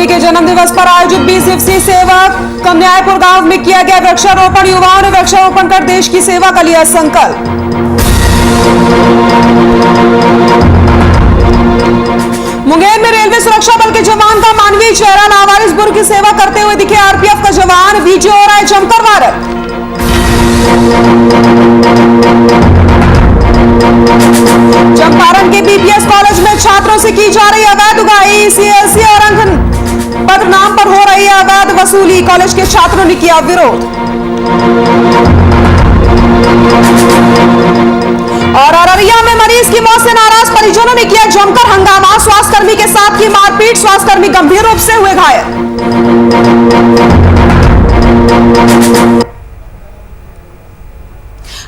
मोदी के जन्म दिवस पर आयोजित 20 दिवसीय सेवा कन्यायपुर गांव में किया गया वृक्षारोपण। युवाओं ने वृक्षारोपण कर देश की सेवा का लिया संकल्प। मुंगेर में रेलवे सुरक्षा बल के जवान का मानवीय चेहरा, लावारिसपुर की सेवा करते हुए दिखे आरपीएफ का जवान। वीडियो हो रहा है जमकर वायरल। चंपारण के बीपीएस कॉलेज में छात्रों से की जा रही अवैध उगाही, सीएलसी और अंक पद नाम पर हो रही है अवैध वसूली। कॉलेज के छात्रों ने किया विरोध। और अररिया में मरीज की मौत से नाराज परिजनों ने किया जमकर हंगामा। स्वास्थ्यकर्मी के साथ की मारपीट, स्वास्थ्यकर्मी गंभीर रूप से हुए घायल।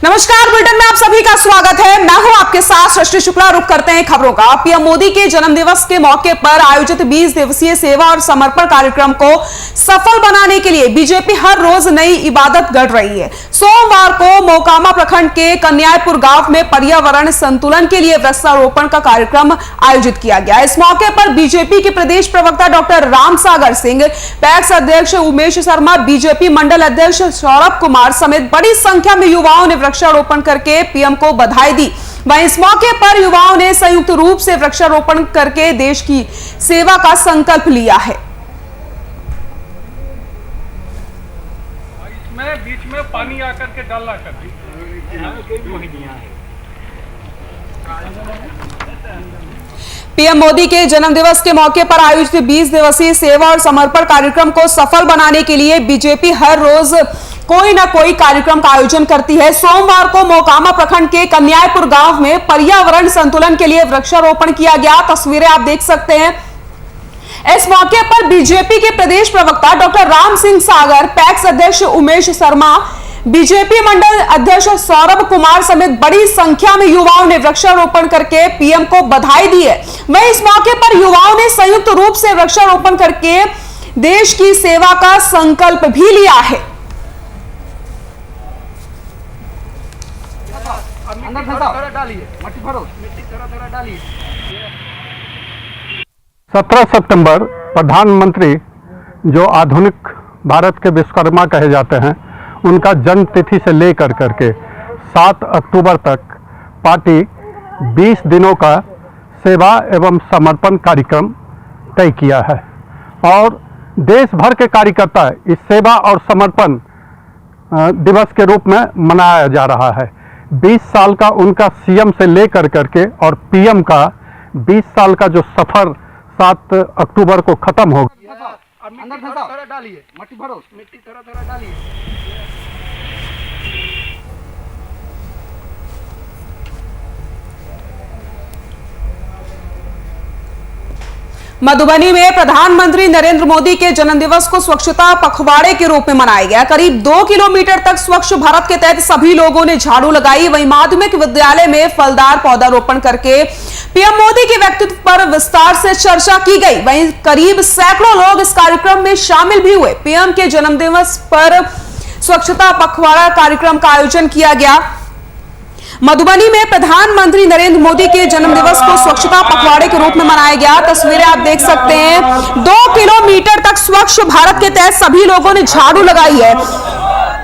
नमस्कार, बुलेटिन में आप सभी का स्वागत है। मैं हूं आपके साथ सृष्टि शुक्ला। रुक करते हैं खबरों का। पीएम मोदी के जन्मदिवस के मौके पर आयोजित 20 दिवसीय सेवा और समर्पण कार्यक्रम को सफल बनाने के लिए बीजेपी हर रोज नई इबादत गढ़ रही है। सोमवार को मोकामा प्रखंड के कन्यायपुर गांव में पर्यावरण संतुलन के लिए वृक्षारोपण का कार्यक्रम आयोजित किया गया। इस मौके पर बीजेपी के प्रदेश प्रवक्ता डॉक्टर रामसागर सिंह, पैक्स अध्यक्ष उमेश शर्मा, बीजेपी मंडल अध्यक्ष सौरभ कुमार समेत बड़ी संख्या में युवाओं ने वृक्षारोपण करके पीएम को बधाई दी। वहीं इस मौके पर युवाओं ने संयुक्त रूप से वृक्षारोपण करके देश की सेवा का संकल्प लिया है। इसमें बीच में पानी आकर के डालना कर दी। पीएम मोदी के जन्मदिवस के मौके पर आयोजित 20 दिवसीय सेवा और समर्पण कार्यक्रम को सफल बनाने के लिए बीजेपी हर रोज कोई ना कोई कार्यक्रम का आयोजन करती है। सोमवार को मोकामा प्रखंड के कन्यायपुर गांव में पर्यावरण संतुलन के लिए वृक्षारोपण किया गया। तस्वीरें आप देख सकते हैं। इस मौके पर बीजेपी के प्रदेश प्रवक्ता डॉक्टर राम सिंह सागर, पैक्स अध्यक्ष उमेश शर्मा, बीजेपी मंडल अध्यक्ष सौरभ कुमार समेत बड़ी संख्या में युवाओं ने वृक्षारोपण करके पीएम को बधाई दी है। वहीं इस मौके पर युवाओं ने संयुक्त रूप से वृक्षारोपण करके देश की सेवा का संकल्प भी लिया है। 17 सितंबर प्रधानमंत्री जो आधुनिक भारत के विश्वकर्मा कहे जाते हैं, उनका जन्म तिथि से लेकर करके 7 अक्टूबर तक पार्टी 20 दिनों का सेवा एवं समर्पण कार्यक्रम तय किया है और देश भर के कार्यकर्ता इस सेवा और समर्पण दिवस के रूप में मनाया जा रहा है। 20 साल का उनका सीएम से लेकर करके और पीएम का 20 साल का जो सफर 7 अक्टूबर को खत्म होगा। मिट्टी थोड़ा डालिए। मधुबनी में प्रधानमंत्री नरेंद्र मोदी के जन्मदिवस को स्वच्छता पखवाड़े के रूप में मनाया गया। करीब 2 किलोमीटर तक स्वच्छ भारत के तहत सभी लोगों ने झाड़ू लगाई। वहीं माध्यमिक विद्यालय में फलदार पौधारोपण करके पीएम मोदी के व्यक्तित्व पर विस्तार से चर्चा की गई। वहीं करीब सैकड़ों लोग इस कार्यक्रम में शामिल भी हुए। पीएम के जन्मदिवस पर स्वच्छता पखवाड़ा कार्यक्रम का आयोजन किया गया। मधुबनी में प्रधानमंत्री नरेंद्र मोदी के जन्मदिवस को स्वच्छता पखवाड़े के रूप में मनाया गया। तस्वीरें आप देख सकते हैं। 2 किलोमीटर तक स्वच्छ भारत के तहत सभी लोगों ने झाड़ू लगाई है।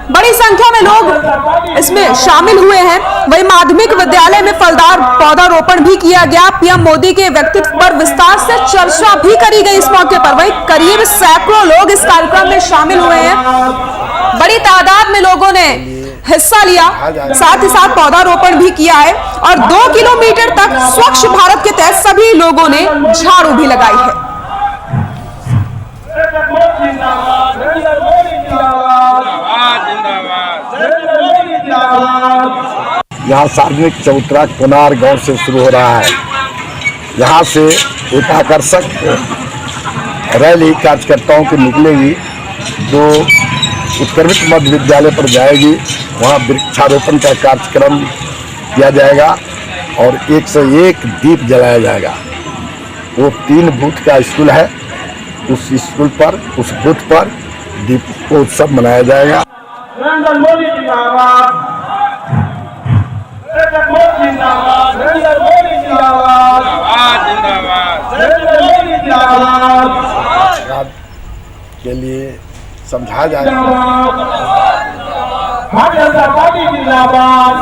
बड़ी संख्या में लोग इसमें शामिल हुए हैं। वहीं माध्यमिक विद्यालय में फलदार पौधारोपण भी किया गया। पीएम मोदी के व्यक्तित्व पर विस्तार से चर्चा भी करी गई इस मौके पर। वहीं करीब सैकड़ों लोग इस कार्यक्रम में शामिल हुए हैं। बड़ी तादाद में लोगों ने हिस्सा लिया, साथ ही साथ पौधारोपण भी किया है और 2 किलोमीटर तक स्वच्छ भारत के तहत सभी लोगों ने झाड़ू भी लगाई है। यहाँ सार्वजनिक चबूतरा कोनार गांव से शुरू हो रहा है। यहाँ से एक आकर्षक रैली कार्यकर्ताओं की निकलेगी जो उत्कृष्ट मध्य विद्यालय पर जाएगी। वहाँ वृक्षारोपण का कार्यक्रम किया जाएगा और 1 से 1 दीप जलाया जाएगा। वो 3 बूथ का स्कूल है, उस स्कूल पर, उस बूथ पर दीपोत्सव मनाया जाएगा। नरेंद्र मोदी जिंदाबाद, नरेंद्र मोदी जिंदाबाद, नरेंद्र मोदी जिंदाबाद, जिंदाबाद, नरेंद्र मोदी जिंदाबाद। के लिए समझाया जाए। भारतीय जनता पार्टी जिंदाबाद।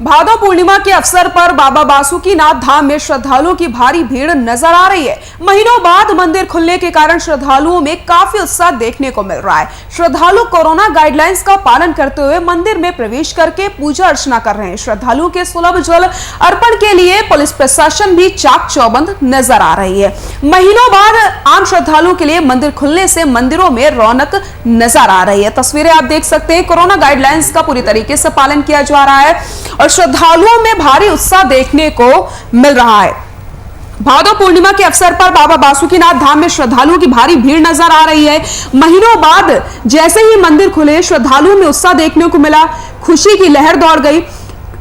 भादो पूर्णिमा के अवसर पर बाबा बासुकीनाथ धाम में श्रद्धालुओं की भारी भीड़ नजर आ रही है। महीनों बाद मंदिर खुलने के कारण श्रद्धालुओं में काफी उत्साह देखने को मिल रहा है। श्रद्धालु कोरोना गाइडलाइंस का पालन करते हुए मंदिर में प्रवेश करके पूजा अर्चना कर रहे हैं। श्रद्धालुओं के सुलभ जल अर्पण के लिए पुलिस प्रशासन भी चाक चौबंद नजर आ रही है। महीनों बाद आम श्रद्धालुओं के लिए मंदिर खुलने से मंदिरों में रौनक नजर आ रही है। तस्वीरें आप देख सकते हैं, कोरोना गाइडलाइंस का पूरी तरीके से पालन किया जा रहा है और श्रद्धालुओं में भारी उत्साह देखने को मिल रहा है। भादो पूर्णिमा के अवसर पर बाबा बासुकीनाथ धाम में श्रद्धालुओं की भारी भीड़ नजर आ रही है। महीनों बाद जैसे ही मंदिर खुले, श्रद्धालुओं में उत्साह देखने को मिला, खुशी की लहर दौड़ गई।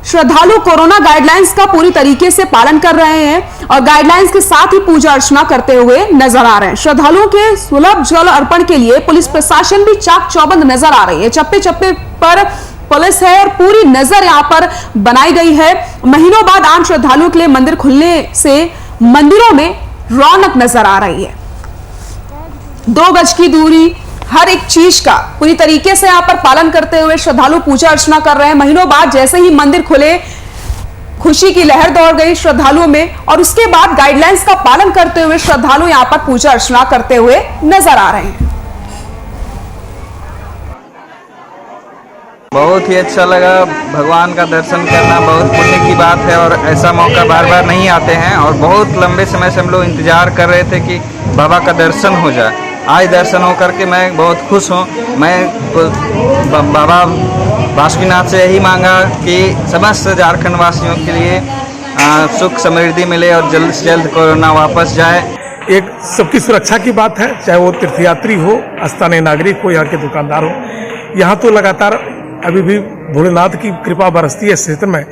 श्रद्धालु कोरोना गाइडलाइंस का पूरी तरीके से पालन कर रहे हैं और गाइडलाइंस के साथ ही पूजा अर्चना करते हुए नजर आ रहे हैं। श्रद्धालुओं के सुलभ जल अर्पण के लिए पुलिस प्रशासन भी चाक चौबंद नजर आ रही है। चप्पे चप्पे पर पुलिस है और पूरी नजर यहां पर बनाई गई है। महीनों बाद आम श्रद्धालुओं के लिए मंदिर खुलने से मंदिरों में रौनक नजर आ रही है। 2 गज की दूरी, हर एक चीज का पूरी तरीके से यहां पर पालन करते हुए श्रद्धालु पूजा अर्चना कर रहे हैं। महीनों बाद जैसे ही मंदिर खुले, खुशी की लहर दौड़ गई श्रद्धालुओं में और उसके बाद गाइडलाइंस का पालन करते हुए श्रद्धालु यहां पर पूजा अर्चना करते हुए नजर आ रहे हैं। बहुत ही अच्छा लगा। भगवान का दर्शन करना बहुत पुण्य की बात है और ऐसा मौका बार बार नहीं आते हैं और बहुत लंबे समय से हम लोग इंतजार कर रहे थे कि बाबा का दर्शन हो जाए। आज दर्शन हो करके मैं बहुत खुश हूँ। मैं बाबा बासुकीनाथ से यही मांगा कि समस्त झारखंड वासियों के लिए सुख समृद्धि मिले और जल्द से जल्द कोरोना वापस जाए। एक सबकी सुरक्षा की बात है, चाहे वो तीर्थयात्री हो, स्थानीय नागरिक हो, यहाँ के दुकानदार हो। यहाँ तो लगातार अभी भी भोलेनाथ की कृपा बरसती है इस क्षेत्र में।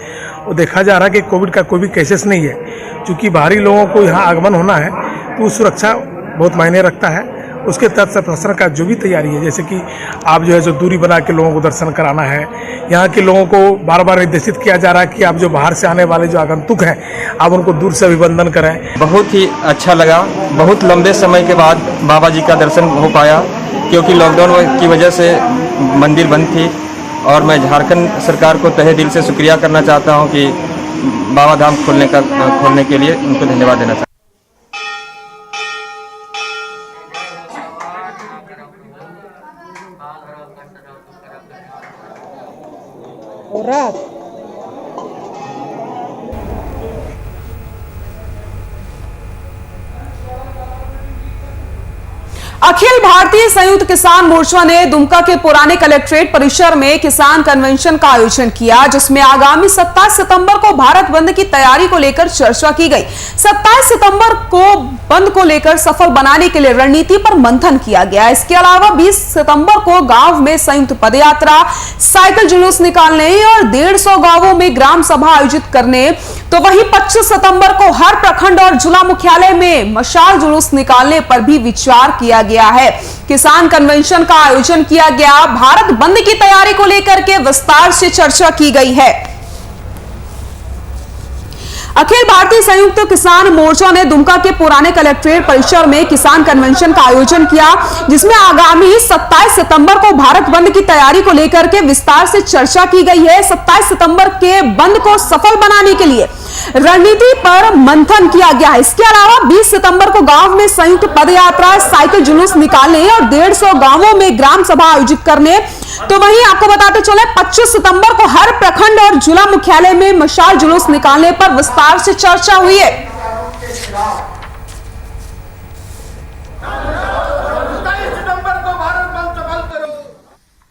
वो देखा जा रहा है कि कोविड का कोई भी केसेस नहीं है। क्योंकि बाहरी लोगों को यहाँ आगमन होना है तो सुरक्षा बहुत मायने रखता है। उसके तहत प्रशासन का जो भी तैयारी है, जैसे कि आप जो है जो दूरी बना के लोगों को दर्शन कराना है। यहाँ के लोगों को बार बार निर्देशित किया जा रहा है कि आप जो बाहर से आने वाले जो आगंतुक हैं, आप उनको दूर से अभिवंदन करें। बहुत ही अच्छा लगा। बहुत लंबे समय के बाद बाबा जी का दर्शन हो पाया, क्योंकि लॉकडाउन की वजह से मंदिर बंद थी और मैं झारखंड सरकार को तहे दिल से शुक्रिया करना चाहता हूं कि बाबा धाम खोलने के लिए उनको धन्यवाद देना चाहता हूं। अखिल भारतीय संयुक्त किसान मोर्चा ने दुमका के पुराने कलेक्ट्रेट परिसर में किसान कन्वेंशन का आयोजन किया, जिसमें आगामी 27 सितंबर को भारत बंद की तैयारी को लेकर चर्चा की गई। 27 सितंबर को बंद को लेकर सफल बनाने के लिए रणनीति पर मंथन किया गया। इसके अलावा 20 सितंबर को गांव में संयुक्त पदयात्रा, साइकिल जुलूस निकालने और 150 गांवों में ग्राम सभा आयोजित करने, तो वहीं 25 सितंबर को हर प्रखंड और जिला मुख्यालय में मशाल जुलूस निकालने पर भी विचार किया गया है। किसान कन्वेंशन का आयोजन किया गया। भारत बंद की तैयारी को लेकर के विस्तार से चर्चा की गई है। अखिल भारतीय संयुक्त किसान मोर्चा ने दुमका के पुराने कलेक्ट्रेट परिसर में किसान कन्वेंशन का आयोजन किया, जिसमें आगामी 27 सितंबर को भारत बंद की तैयारी को लेकर के विस्तार से चर्चा की गई है। 27 सितंबर के बंद को सफल बनाने के लिए रणनीति पर मंथन किया गया है। इसके अलावा 20 सितंबर को गांव में संयुक्त पदयात्रा, साइकिल जुलूस निकालने और 150 गांवों में ग्राम सभा आयोजित करने, तो वहीं आपको बताते चले 25 सितंबर को हर प्रखंड और जिला मुख्यालय में मशाल जुलूस निकालने पर विस्तार से चर्चा हुई है।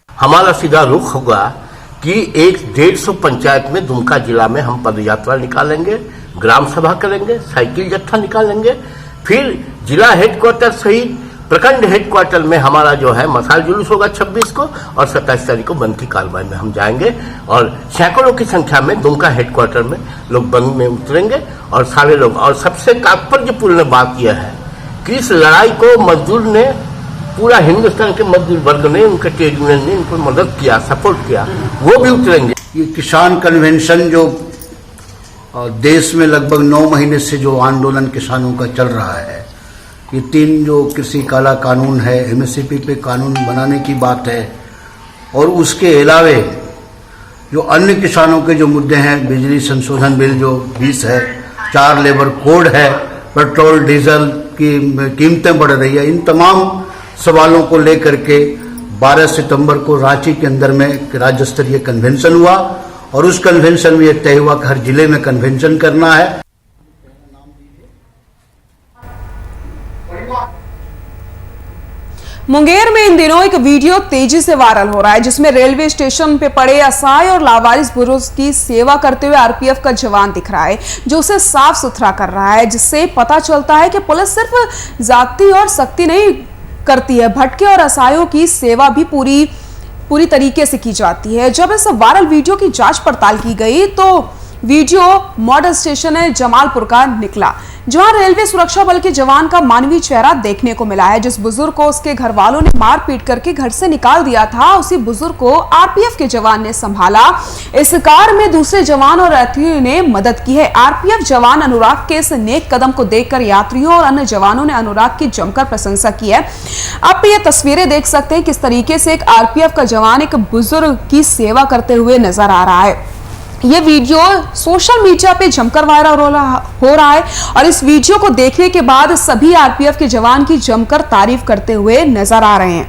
हमारा सीधा रुख होगा कि 150 पंचायत में दुमका जिला में हम पदयात्रा निकालेंगे, ग्राम सभा करेंगे, साइकिल जत्था निकालेंगे, फिर जिला हेडक्वार्टर सहित प्रखंड हेडक्वार्टर में हमारा जो है मशाल जुलूस होगा 26 को और 27 तारीख को बंद की कार्रवाई में हम जाएंगे और सैकड़ों की संख्या में दुमका हेडक्वार्टर में लोग बंद में उतरेंगे और सारे लोग। और सबसे तात्पर्यपूर्ण बात यह है कि इस लड़ाई को मजदूर ने, पूरा हिंदुस्तान के मजदूर वर्ग ने, उनके ट्रेड यूनियन ने इनको मदद किया, सपोर्ट किया, वो भी उतरेंगे। ये किसान कन्वेंशन जो देश में लगभग 9 महीने से जो आंदोलन किसानों का चल रहा है, ये 3 जो कृषि काला कानून है, एमएसपी पे कानून बनाने की बात है, और उसके अलावे जो अन्य किसानों के जो मुद्दे हैं, बिजली संशोधन बिल जो 20 है, 4 लेबर कोड है, पेट्रोल डीजल की कीमतें बढ़ रही है, इन तमाम सवालों को लेकर के 12 सितंबर को रांची के अंदर में राज्य स्तरीय कन्वेंशन हुआ और उस कन्वेंशन में यह तय हुआ कि हर जिले में कन्वेंशन करना है। मुंगेर में इन दिनों एक वीडियो तेजी से वायरल हो रहा है जिसमें रेलवे स्टेशन पे पड़े असहाय और लावारिस बुजुर्ग की सेवा करते हुए आरपीएफ का जवान दिख रहा है जो उसे साफ सुथरा कर रहा है, जिससे पता चलता है कि पुलिस सिर्फ जाति और सख्ती नहीं करती है, भटके और असहायों की सेवा भी पूरी तरीके से की जाती है। जब इस वायरल वीडियो की जांच पड़ताल की गई तो वीडियो मॉडल स्टेशन जमालपुर का निकला, जहां रेलवे सुरक्षा बल के जवान का मानवीय चेहरा देखने को मिला है। जिस बुजुर्ग को उसके घर वालों ने मार पीट करके घर से निकाल दिया था, उसी बुजुर्ग को आरपीएफ के जवान ने संभाला। इस कार में दूसरे जवान और यात्रियों ने मदद की है। आरपीएफ जवान अनुराग के इस नेक कदम को देखकर यात्रियों और अन्य जवानों ने अनुराग की जमकर प्रशंसा की है। आप ये तस्वीरें देख सकते हैं किस तरीके से एक आरपीएफ का जवान एक बुजुर्ग की सेवा करते हुए नजर आ रहा है। ये वीडियो सोशल मीडिया पे जमकर वायरल हो रहा है और इस वीडियो को देखने के बाद सभी आरपीएफ के जवान की जमकर तारीफ करते हुए नजर आ रहे हैं।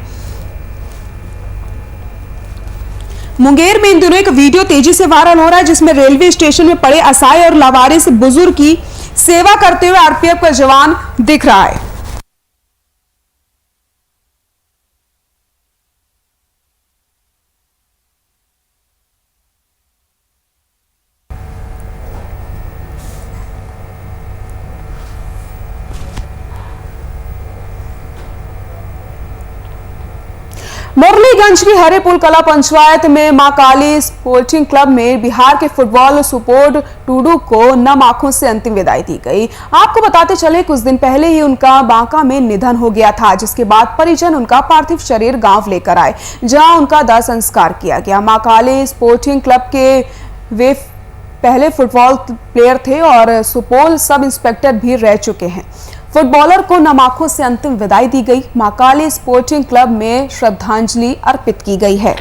मुंगेर में इन दिनों एक वीडियो तेजी से वायरल हो रहा है जिसमें रेलवे स्टेशन में पड़े असहाय और लावारिस बुजुर्ग की सेवा करते हुए आरपीएफ का जवान दिख रहा है। मुरलीगंज की हरेपुल कला पंचायत में मां काली स्पोर्टिंग क्लब में बिहार के फुटबॉल सुपोर्ट टूडू को नम आंखों से अंतिम विदाई दी गई। आपको बताते चले कुछ दिन पहले ही उनका बांका में निधन हो गया था, जिसके बाद परिजन उनका पार्थिव शरीर गांव लेकर आए, जहां उनका दाह संस्कार किया गया। मां काली स्पोर्टिंग क्लब के वे पहले फुटबॉल प्लेयर थे और सुपौल सब इंस्पेक्टर भी रह चुके हैं। फुटबॉलर को नम आंखों से अंतिम विदाई दी गई। मां काली स्पोर्टिंग क्लब में श्रद्धांजलि अर्पित की गई है।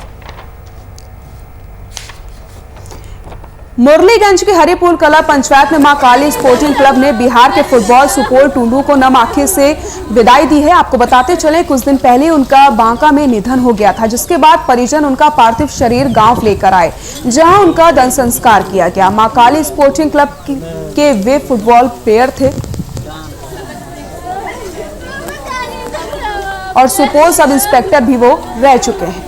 मुरलीगंज के हरिपुर कला पंचायत में मां काली स्पोर्टिंग क्लब ने बिहार के फुटबॉल सुपोल टूडू को नम आंखें से विदाई दी है। आपको बताते चले कुछ दिन पहले उनका बांका में निधन हो गया था, जिसके बाद परिजन उनका पार्थिव शरीर गांव लेकर आए, जहां उनका दाह संस्कार किया गया। मां काली स्पोर्टिंग क्लब के वे फुटबॉल प्लेयर थे और सुपौल सब इंस्पेक्टर भी वो रह चुके हैं।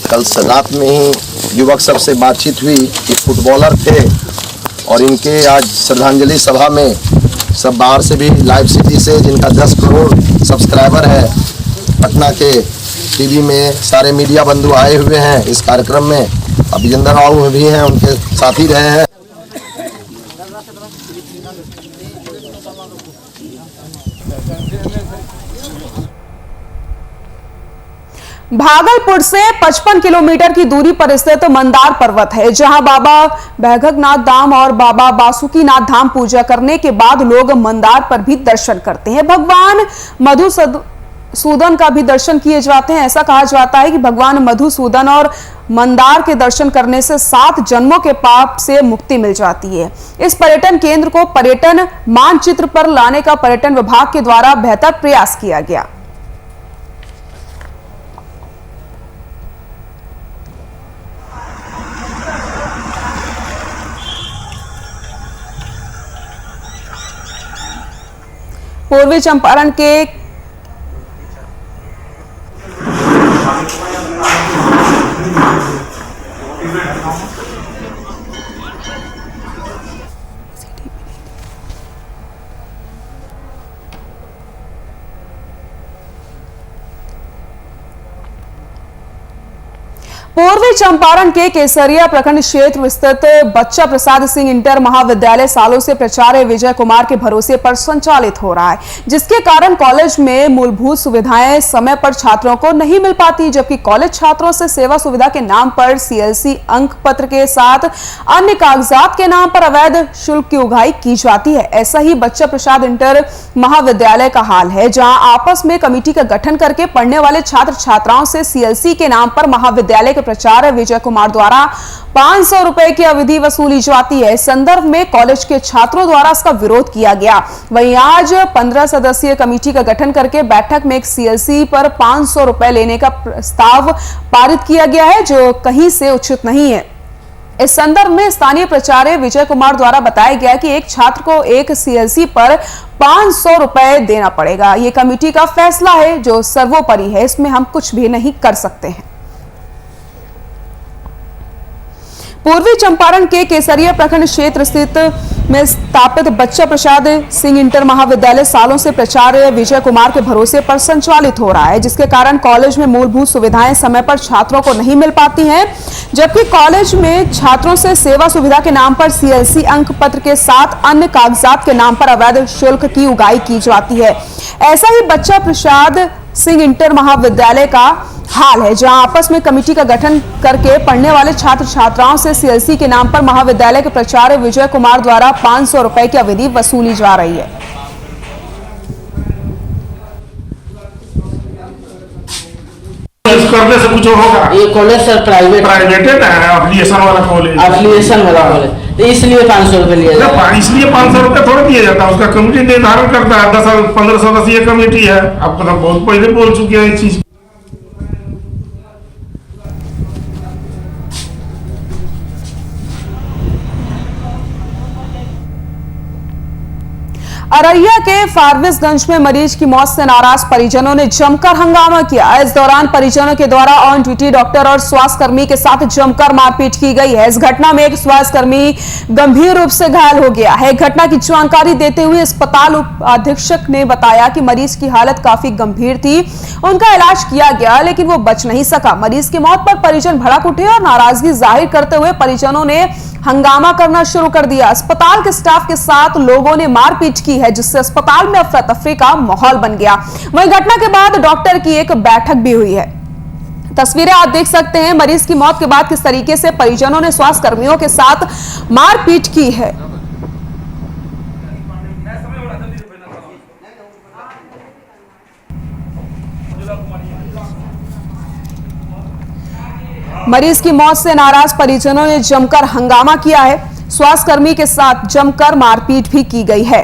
कल रात में ही युवक सबसे बातचीत हुई कि फुटबॉलर थे और इनके आज श्रद्धांजलि सभा में सब बाहर से भी लाइव सिटी से जिनका 10 करोड़ सब्सक्राइबर है पटना के टीवी में सारे मीडिया बंधु आए हुए हैं इस कार्यक्रम में। अभिजिंदर राव भी हैं, उनके साथी रहे हैं। भागलपुर से 55 किलोमीटर की दूरी पर स्थित मंदार पर्वत है, जहां बाबा बैघकनाथ धाम और बाबा बासुकीनाथ धाम पूजा करने के बाद लोग मंदार पर भी दर्शन करते हैं। भगवान मधुसूदन का भी दर्शन किए जाते हैं। ऐसा कहा जाता है कि भगवान मधुसूदन और मंदार के दर्शन करने से 7 जन्मों के पाप से मुक्ति मिल जाती है। इस पर्यटन केंद्र को पर्यटन मानचित्र पर लाने का पर्यटन विभाग के द्वारा बेहतर प्रयास किया गया। पूर्वी चंपारण के पूर्वी चंपारण के केसरिया प्रखंड क्षेत्र स्थित बच्चा प्रसाद सिंह इंटर महाविद्यालय सालों से प्राचार्य विजय कुमार के भरोसे पर संचालित हो रहा है, जिसके कारण कॉलेज में मूलभूत सुविधाएं समय पर छात्रों को नहीं मिल पाती, जबकि कॉलेज छात्रों से सेवा सुविधा के नाम पर सीएलसी अंक पत्र के साथ अन्य कागजात के नाम पर अवैध शुल्क की उगाही की जाती है। ऐसा ही बच्चा प्रसाद इंटर महाविद्यालय का हाल है, जहां आपस में कमेटी का गठन करके पढ़ने वाले छात्र छात्राओं से सीएलसी के नाम पर महाविद्यालय के प्राचार्य विजय कुमार द्वारा 500 रुपए की अवधि वसूली जाती है। इस संदर्भ में कॉलेज के छात्रों द्वारा इसका विरोध किया गया। वहीं आज 15 सदस्यीय कमेटी का गठन करके बैठक में एक सीएलसी पर 500 रुपए लेने का प्रस्ताव पारित किया गया है, जो कहीं से उचित नहीं है। इस संदर्भ में स्थानीय प्राचार्य विजय कुमार द्वारा बताया गया कि एक छात्र को एक सीएलसी पर 500 रुपए देना पड़ेगा। ये कमेटी का फैसला है जो सर्वोपरि है, इसमें हम कुछ भी नहीं कर सकते हैं। पूर्वी चंपारण के केसरिया प्रखंड क्षेत्र स्थित में स्थापित बच्चा प्रसाद सिंह इंटर महाविद्यालय सालों से प्राचार्य विजय कुमार के भरोसे पर संचालित हो रहा है, जिसके कारण कॉलेज में मूलभूत सुविधाएं समय पर छात्रों को नहीं मिल पाती हैं, जबकि कॉलेज में छात्रों से सेवा सुविधा के नाम पर सीएलसी अंक पत्र के साथ अन्य कागजात के नाम पर अवैध शुल्क की उगाही की जाती है। ऐसा ही बच्चा प्रसाद सिंह इंटर महाविद्यालय का हाल है, जहां आपस में कमेटी का गठन करके पढ़ने वाले छात्र छात्राओं से सीएलसी के नाम पर महाविद्यालय के प्राचार्य विजय कुमार द्वारा 500 रुपए की अवधि वसूली जा रही है। करने से कुछ होगा? ये कॉलेज सर प्राइवेट है, एफिलिएशन वाला कॉलेज, एफिलिएशन वाला कॉलेज, तो इसलिए 500 रुपए लिया जाता है। इसलिए 500 रुपए थोड़ा दिया जाता है, उसका कमेटी निर्धारण करता है। 10-15 सदस्यीय कमेटी है, आपको तो बहुत पहले बोल चुके हैं इस चीज। अररिया के फारबिसगंज में मरीज की मौत से नाराज परिजनों ने जमकर हंगामा किया। इस दौरान परिजनों के द्वारा ऑन ड्यूटी डॉक्टर और स्वास्थ्यकर्मी के साथ जमकर मारपीट की गई है। इस घटना में एक स्वास्थ्यकर्मी गंभीर रूप से घायल हो गया है। घटना की जानकारी देते हुए अस्पताल उप अधीक्षक ने बताया कि मरीज की हालत काफी गंभीर थी, उनका इलाज किया गया लेकिन वो बच नहीं सका। मरीज की मौत पर परिजन भड़क उठे और नाराजगी जाहिर करते हुए परिजनों ने हंगामा करना शुरू कर दिया। अस्पताल के स्टाफ के साथ लोगों ने मारपीट की है, जिससे अस्पताल में अफरा तफरी का माहौल बन गया। वहीं घटना के बाद डॉक्टर की एक बैठक भी हुई है। तस्वीरें आप देख सकते हैं मरीज की मौत के बाद किस तरीके से परिजनों ने स्वास्थ्य कर्मियों के साथ मारपीट की है। मरीज की मौत से नाराज परिजनों ने जमकर हंगामा किया है। स्वास्थ्यकर्मी के साथ जमकर मारपीट भी की गई है।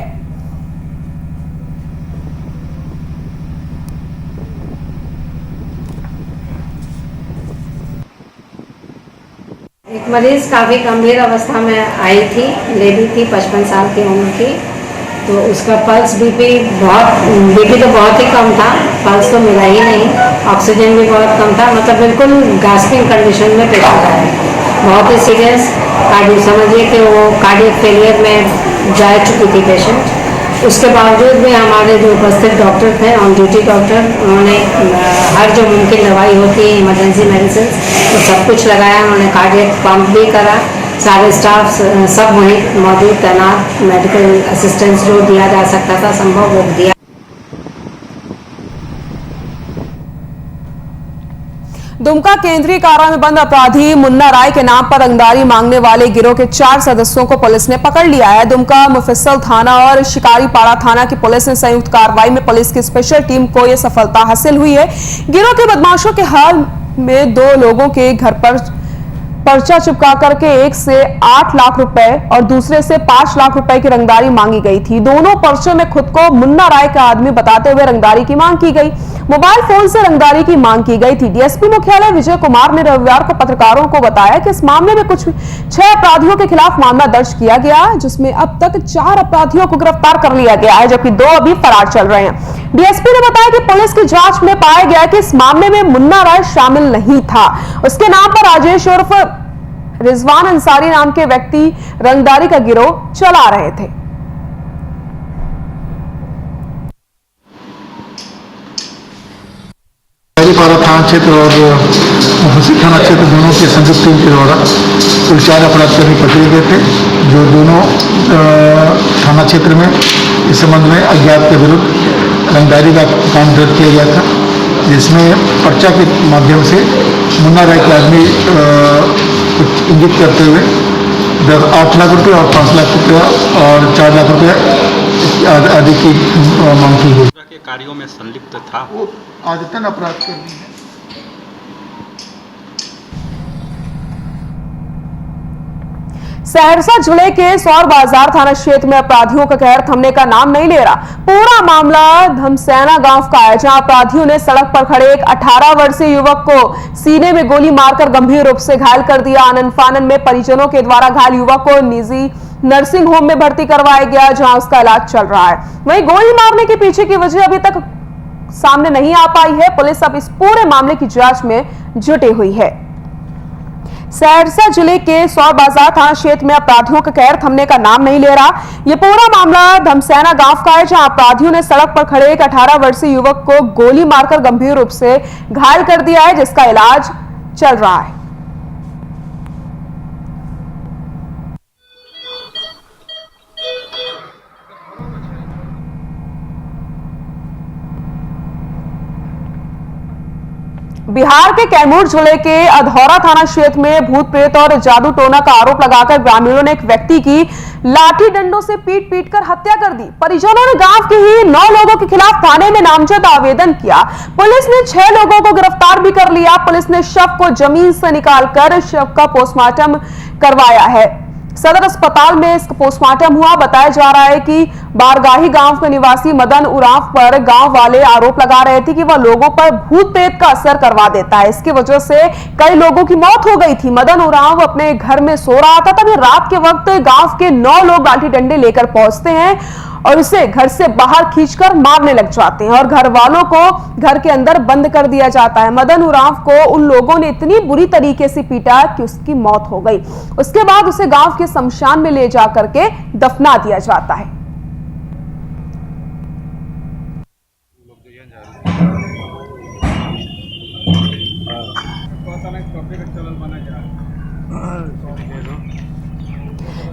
एक मरीज काफ़ी गंभीर अवस्था में आई थी, लेडी थी, 55 साल की उम्र की। तो उसका पल्स बीपी तो बहुत ही कम था, पल्स तो मिला ही नहीं, ऑक्सीजन भी बहुत कम था, मतलब बिल्कुल गास्पिंग कंडीशन में पेशेंट आया, बहुत ही सीरियस कार्डियो, समझिए कि वो कार्डियक फेलियर में जा चुकी थी पेशेंट। उसके बावजूद भी हमारे जो उपस्थित डॉक्टर थे, ऑन ड्यूटी डॉक्टर, उन्होंने हर जो मुमकिन दवाई होती है, इमरजेंसी मेडिसिन, तो सब कुछ लगाया। उन्होंने कार्डियक पंप भी करा, सारे स्टाफ सब वहीं मौजूद तैनात, मेडिकल असिस्टेंस जो दिया जा सकता था संभव वो दिया। दुमका केंद्रीय कारा में बंद अपराधी मुन्ना राय के नाम पर रंगदारी मांगने वाले गिरोह के 4 सदस्यों को पुलिस ने पकड़ लिया है। दुमका मुफस्सिल थाना और शिकारीपाड़ा थाना की पुलिस ने संयुक्त कार्रवाई में पुलिस की स्पेशल टीम को यह सफलता हासिल हुई है। गिरोह के बदमाशों के हाल में 2 लोगों के घर पर पर्चा चिपका करके एक से 8 लाख रुपए और दूसरे से 5 लाख रुपए की रंगदारी मांगी गई थी। दोनों पर्चों में खुद को मुन्ना राय का आदमी बताते हुए रंगदारी की मांग की गई। मोबाइल फोन से रंगदारी की मांग की गई थी। डीएसपी मुख्यालय विजय कुमार ने रविवार को पत्रकारों को बताया कि इस मामले में कुछ 6 अपराधियों के खिलाफ मामला दर्ज किया गया, जिसमें अब तक 4 अपराधियों को गिरफ्तार कर लिया गया है, जबकि 2 अभी फरार चल रहे हैं। डीएसपी ने बताया कि पुलिस की जांच में पाया गया कि इस मामले में मुन्ना राय शामिल नहीं था। उसके नाम पर राजेश उर्फ रिजवान अंसारी नाम के व्यक्ति रंगदारी का गिरोह चला रहे थे। मुफस्सीपारा थाना क्षेत्र और मुफस्सी थाना क्षेत्र दोनों के संयुक्त टीम के द्वारा कुल 4 अपराधकर्मी पकड़े गए थे, जो दोनों थाना क्षेत्र में इस संबंध में अज्ञात के विरुद्ध रंगदारी का काम दर्ज किया गया था, जिसमें पर्चा के माध्यम से मुन्ना राय के आदमी कुछ इंगित करते हुए 8 लाख रुपये और 5 लाख रुपया और 4 लाख रुपया आदि की मांग की गई। के कार्यों में संलिप्त था, वो आदतन अपराध कर्मी है। सहरसा जिले के सौर बाजार थाना क्षेत्र में अपराधियों का कहर थमने का नाम नहीं ले रहा। पूरा मामला धमसैना गांव का है, जहां अपराधियों ने सड़क पर खड़े एक 18 वर्षीय युवक को सीने में गोली मारकर गंभीर रूप से घायल कर दिया। आनंद फानन में परिजनों के द्वारा घायल युवक को निजी नर्सिंग होम में भर्ती करवाया गया, जहां उसका इलाज चल रहा है। वहीं गोली मारने के पीछे की वजह अभी तक सामने नहीं आ पाई है। पुलिस अब इस पूरे मामले की जांच में जुटी हुई है। सहरसा जिले के सौर बाजार थाना क्षेत्र में अपराधियों का कहर थमने का नाम नहीं ले रहा। यह पूरा मामला धमसैना गांव का है, जहां अपराधियों ने सड़क पर खड़े एक 18 वर्षीय युवक को गोली मारकर गंभीर रूप से घायल कर दिया है, जिसका इलाज चल रहा है। बिहार के कैमूर जिले के अधौरा थाना क्षेत्र में भूत प्रेत और जादू टोना का आरोप लगाकर ग्रामीणों ने एक व्यक्ति की लाठी डंडों से पीट कर हत्या कर दी। परिजनों ने गांव के ही 9 लोगों के खिलाफ थाने में नामजद आवेदन किया। पुलिस ने 6 लोगों को गिरफ्तार भी कर लिया। पुलिस ने शव को जमीन से निकालकर शव का पोस्टमार्टम करवाया है। सदर अस्पताल में इसका पोस्टमार्टम हुआ। बताया जा रहा है कि बारगाही गांव के निवासी मदन उरांव पर गांव वाले आरोप लगा रहे थे कि वह लोगों पर भूत प्रेत का असर करवा देता है। इसकी वजह से कई लोगों की मौत हो गई थी। मदन उरांव अपने घर में सो रहा था, तभी रात के वक्त गांव के 9 लोग लाठी डंडे लेकर पहुंचते हैं और उसे घर से बाहर खींचकर मारने लग जाते हैं और घर वालों को घर के अंदर बंद कर दिया जाता है। मदन उरांव को उन लोगों ने इतनी बुरी तरीके से पीटा कि उसकी मौत हो गई। उसके बाद उसे गांव के शमशान में ले जाकर के दफना दिया जाता है।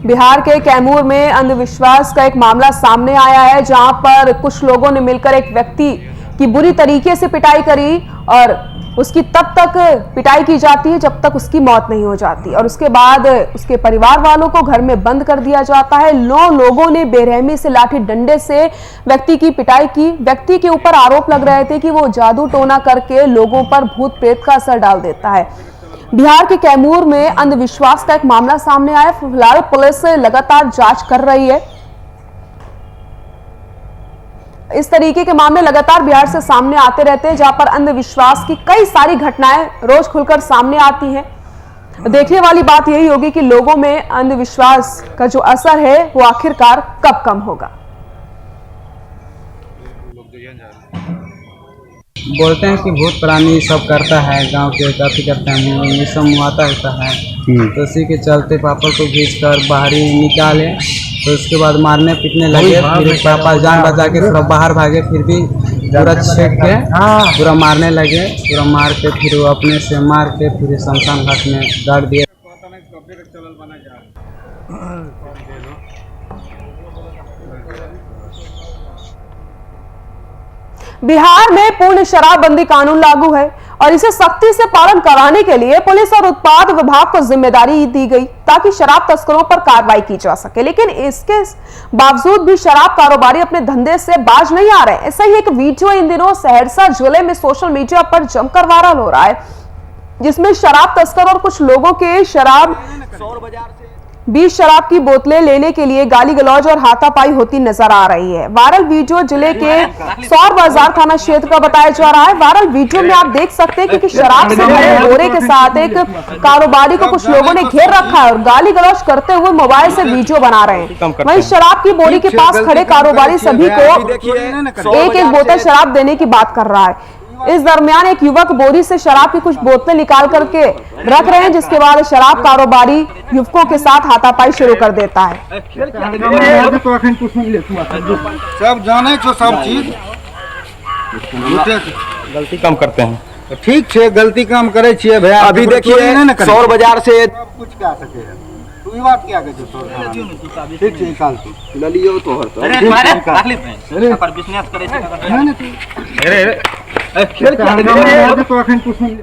बिहार के कैमूर में अंधविश्वास का एक मामला सामने आया है, जहां पर कुछ लोगों ने मिलकर एक व्यक्ति की बुरी तरीके से पिटाई करी और उसकी तब तक पिटाई की जाती है जब तक उसकी मौत नहीं हो जाती और उसके बाद उसके परिवार वालों को घर में बंद कर दिया जाता है। 9 लोगों ने बेरहमी से लाठी डंडे से व्यक्ति की पिटाई की। व्यक्ति के ऊपर आरोप लग रहे थे कि वो जादू टोना करके लोगों पर भूत प्रेत का असर डाल देता है। बिहार के कैमूर में अंधविश्वास का एक मामला सामने आया। फिलहाल पुलिस लगातार जांच कर रही है। इस तरीके के मामले लगातार बिहार से सामने आते रहते हैं, जहां पर अंधविश्वास की कई सारी घटनाएं रोज खुलकर सामने आती हैं। देखने वाली बात यही होगी कि लोगों में अंधविश्वास का जो असर है वो आखिरकार कब कम होगा। बोलते हैं कि भूत प्राणी सब करता है, गांव के काफी करते हैं, ये सब मुआता होता है। तो उसी के चलते पापा को खींचकर बाहर ही निकाले, तो उसके बाद मारने पीटने लगे। फिर पापा जान बचा के थोड़ा बाहर भागे, फिर भी पूरा छेक के पूरा मारने लगे। पूरा मार के फिर वो अपने से मार के फिर शमशान घाट में गाड़ दिए। बिहार में पूर्ण शराबबंदी कानून लागू है और इसे सख्ती से पालन कराने के लिए पुलिस और उत्पाद विभाग को जिम्मेदारी दी गई ताकि शराब तस्करों पर कार्रवाई की जा सके। लेकिन इसके बावजूद भी शराब कारोबारी अपने धंधे से बाज नहीं आ रहे। ऐसा ही एक वीडियो इन दिनों सहरसा जिले में सोशल मीडिया पर जमकर वायरल हो रहा है, जिसमें शराब तस्कर और कुछ लोगों के शराब 20 शराब की बोतलें लेने के लिए गाली गलौज और हाथापाई होती नजर आ रही है। वायरल वीडियो जिले के सौर बाजार थाना क्षेत्र का बताया जा रहा है। वायरल वीडियो में आप देख सकते हैं कि शराब से भरे बोरे के साथ एक कारोबारी को कुछ लोगों ने घेर रखा है और गाली गलौज करते हुए मोबाइल से वीडियो बना रहे हैं। वहीं शराब की बोरी के पास खड़े कारोबारी सभी को एक बोतल शराब देने की बात कर रहा है। इस दरमियान एक युवक बोरी से शराब की कुछ बोतलें निकाल करके रख रहे हैं, जिसके बाद शराब कारोबारी युवकों के साथ हाथापाई शुरू कर देता है। सब जाने छो सब चीज गलती कम करते हैं। ठीक है, गलती काम करे छिए भैया। अभी देखिए सौर बाजार से कुछ क्या सके तू ई बात क्या कहते सौर ठीक है निकाल तू ललियो तो हर अरे तुम्हारे अरे पर बिजनेस करे छै ना तू अरे खेल क्या तो अखन कुछ नहीं।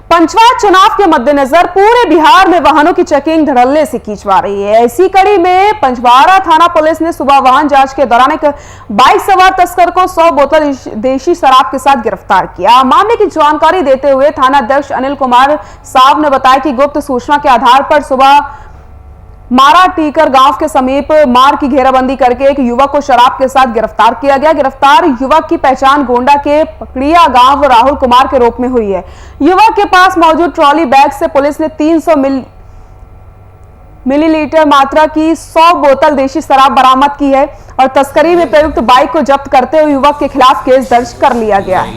पंचायत चुनाव के मद्देनजर पूरे बिहार में वाहनों की चेकिंग धड़ल्ले से खींचवा रही है। ऐसी कड़ी में पंचवाड़ा थाना पुलिस ने सुबह वाहन जांच के दौरान एक बाइक सवार तस्कर को 100 बोतल देशी शराब के साथ गिरफ्तार किया। मामले की जानकारी देते हुए थाना अध्यक्ष अनिल कुमार साहब ने बताया कि गुप्त सूचना के आधार पर सुबह मारा टीकर गांव के समीप मार की घेराबंदी करके एक युवक को शराब के साथ गिरफ्तार किया गया। गिरफ्तार युवक की पहचान गोंडा के पकड़िया गांव राहुल कुमार के रूप में हुई है। युवक के पास मौजूद ट्रॉली बैग से पुलिस ने 300 मिलीलीटर मात्रा की 100 बोतल देशी शराब बरामद की है और तस्करी में प्रयुक्त बाइक को जब्त करते हुए युवक के खिलाफ केस दर्ज कर लिया गया है।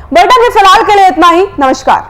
बुलेटिन में फिलहाल के लिए इतना ही। नमस्कार।